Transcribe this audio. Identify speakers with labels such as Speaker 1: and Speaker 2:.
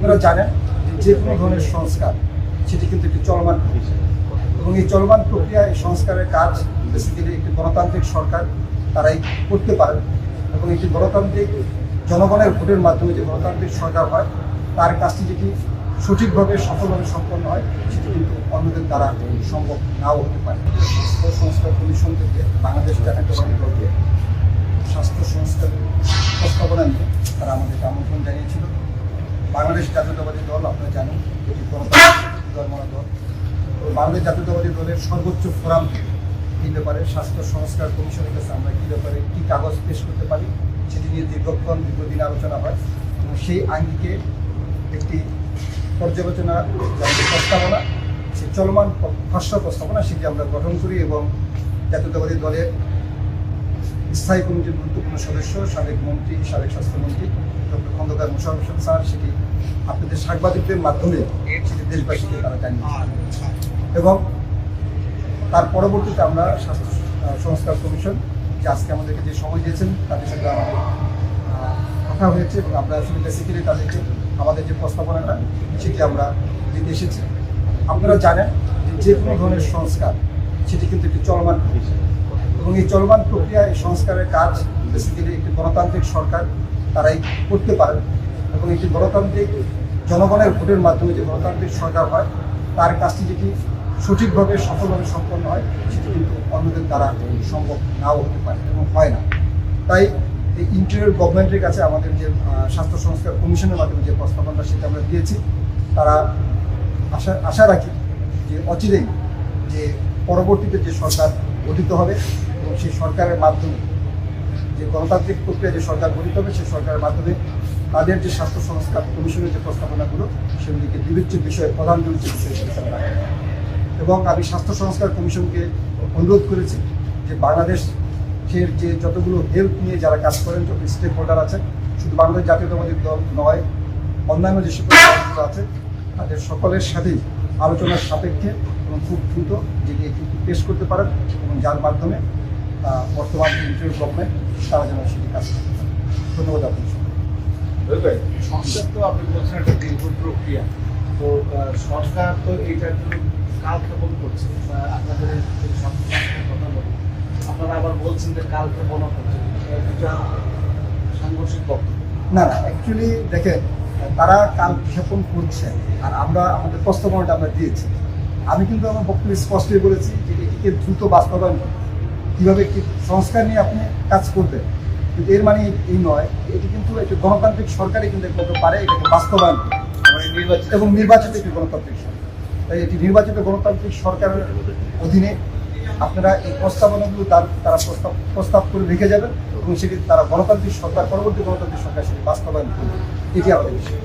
Speaker 1: আপনারা জানেন যে কোনো ধরনের সংস্কার সেটি কিন্তু একটি চলমান প্রক্রিয়া এবং এই চলমান প্রক্রিয়া এই সংস্কারের কাজ বেসিক্যালি একটি গণতান্ত্রিক সরকার তারাই করতে পারেন এবং একটি গণতান্ত্রিক জনগণের ভোটের মাধ্যমে যে গণতান্ত্রিক সরকার হয় তার কাজটি যেটি সঠিকভাবে সফলভাবে সম্পন্ন হয় সেটি কিন্তু অন্যদের দ্বারা সম্ভব নাও হতে পারে। স্বাস্থ্য সংস্কার কমিশন থেকে বাংলাদেশ জাতীয়তাবাদী দলকে স্বাস্থ্য সংস্কার প্রস্তাবনা নিয়ে তারা আমাদেরকে আমন্ত্রণ জানিয়েছিল। বাংলাদেশ জাতীয়তাবাদী দল আপনারা জানেন এটি গণতান্ত্রিক দলমনা দল। বাংলাদেশ জাতীয়তাবাদী দলের সর্বোচ্চ ফোরাম এই ব্যাপারে স্বাস্থ্য সংস্কার কমিশনের কাছে আমরা কী ব্যাপারে কী কাগজ পেশ করতে পারি সেটি নিয়ে দীর্ঘদিন আলোচনা হয় এবং সেই আঙ্গিকে একটি পর্যালোচনা প্রস্তাবনা সেই চলমান খসড়া প্রস্তাবনা সেটি আমরা গঠন করি এবং জাতীয়তাবাদী দলের স্থায়ী কমিটির গুরুত্বপূর্ণ সদস্য সাবেক মন্ত্রী সাবেক স্বাস্থ্যমন্ত্রী ডক্টর খন্দকার মোশাররফ হোসেন স্যার সেটি আপনাদের সাংবাদিকদের মাধ্যমে সেটি দেশবাসীকে তারা জানিয়েছেন এবং তার পরবর্তীতে আমরা স্বাস্থ্য সংস্কার কমিশন যে আজকে আমাদেরকে যে সময় দিয়েছেন তাদের সাথে আমাদের কথা হয়েছে এবং আমরা আসলে বেসিক্যালি তাদেরকে আমাদের যে প্রস্তাবনাটা সেটি আমরা দিতে এসেছি। আপনারা জানেন যে কোনো ধরনের সংস্কার সেটি কিন্তু একটি চলমান প্রক্রিয়া এবং এই চলমান প্রক্রিয়া এই সংস্কারের কাজ বেসিক্যালি একটি গণতান্ত্রিক সরকার তারাই করতে পারেন এবং একটি গণতান্ত্রিক জনগণের ভোটের মাধ্যমে যে গণতান্ত্রিক সরকার হয় তার কাজটি যেটি সঠিকভাবে সফলভাবে সম্পন্ন হয় সেটি কিন্তু অন্যদের দ্বারা সম্ভব নাও হতে পারে এবং হয় না। তাই এই ইন্টারিয়র গভর্নমেন্টের কাছে আমাদের যে স্বাস্থ্য সংস্কার কমিশনের মাধ্যমে যে প্রস্তাবনা সেটা আমরা দিয়েছি তারা আশা রাখি যে অচিরেই যে পরবর্তীতে যে সরকার গঠিত হবে এবং সেই সরকারের মাধ্যমে যে গণতান্ত্রিক প্রক্রিয়া যে সরকার গঠিত হবে সেই সরকারের মাধ্যমে তাদের যে স্বাস্থ্য সংস্কার কমিশনের যে প্রস্তাবনাগুলো সেগুলিকে বিবেচ্য বিষয়ে প্রধান বিবেচ্য বিষয় হিসেবে তারা রাখে এবং আমি স্বাস্থ্য সংস্কার কমিশনকে অনুরোধ করেছি যে বাংলাদেশের যে যতগুলো হেলথ নিয়ে যারা কাজ করেন যত স্টেক হোল্ডার আছেন শুধু বাংলাদেশ জাতীয়তাবাদী দল নয় অন্যান্য যে সকল দলগুলো আছে তাদের সকলের সাথেই আলোচনার সাপেক্ষে এবং খুব দ্রুত যেটি একটু পেশ করতে পারেন এবং যার মাধ্যমে বর্তমান ইন্টারিয়র গভর্নমেন্ট তারা যেন সেটি কাজ করতে পারে। ধন্যবাদ আপনার
Speaker 2: সংস্কার তো আপনি বলছেন একটা দীর্ঘ প্রক্রিয়া, তো সরকার তো এইটার জন্য কালক্ষেপণ করছে আপনাদের কথা বলি আপনারা আবার বলছেন যে কালক্ষেপণও করছে, এটা সাংঘর্ষিক বক্তব্য
Speaker 1: না অ্যাকচুয়ালি দেখেন তারা কালক্ষেপণ করছে আর আমরা আমাদের প্রস্তাবনাটা আমরা দিয়েছি। আমি কিন্তু আমার বক্তব্য স্পষ্টই বলেছি যে এটিকে দ্রুত বাস্তবায়ন কীভাবে একটি সংস্কার নিয়ে আপনি কাজ করবেন, কিন্তু এর মানে এই নয় এটি কিন্তু একটি গণতান্ত্রিক সরকারই কিন্তু করতে পারে এটাকে বাস্তবায়ন নির্বাচিত এবং নির্বাচিত একটি গণতান্ত্রিক সরকার। তাই এটি নির্বাচিত গণতান্ত্রিক সরকারের অধীনে আপনারা এই প্রস্তাবনাগুলো তারা প্রস্তাব করে রেখে যাবেন এবং সেটি তারা গণতান্ত্রিক সরকার পরবর্তী গণতান্ত্রিক সরকার সেটি বাস্তবায়ন করবে, এটি আমাদের বিষয়।